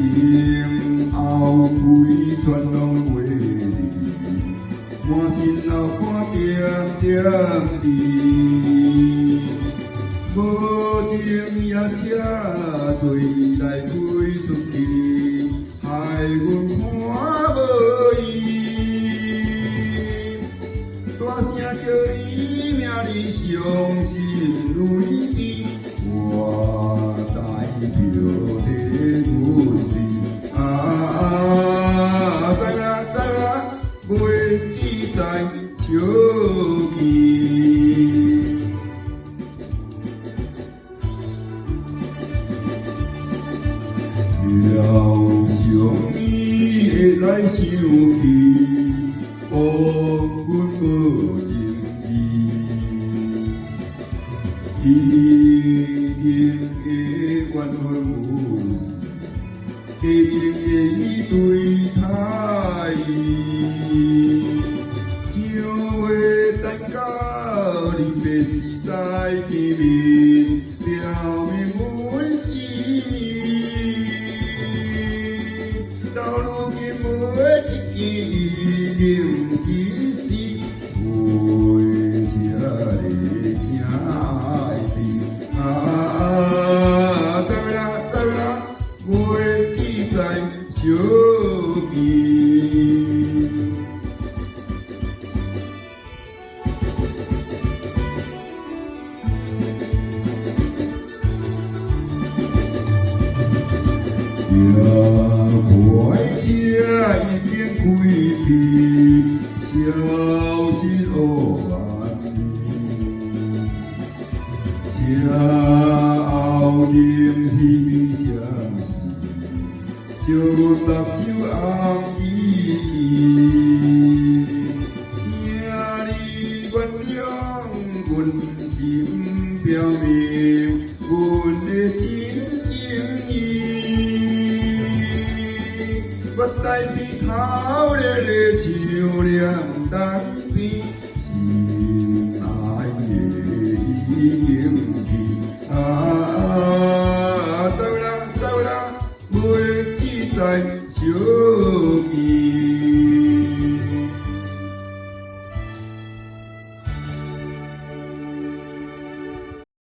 今后规全拢为你，满心脑肝点点滴，无情也车做来开出去，害阮看无伊，大声叫伊名里伤心泪滴，我代表替阮知啊，知啦，袂记在小见。了想伊会来想起，帮阮无情义，已经的怨恨有时，加情的伊对待伊，想话等到离别时再见面，表明阮心意。到如今每一件已经只是回家的声爱悲啊，走啦，袂记在小见。快车已经开去，消失黑暗面。车后仍彼相思，借阮目睭红依依。请你原谅阮心表明，阮的真情意。我带鼻头热热笑脸单边，心爱的已经去啊，走啦，袂记在小见。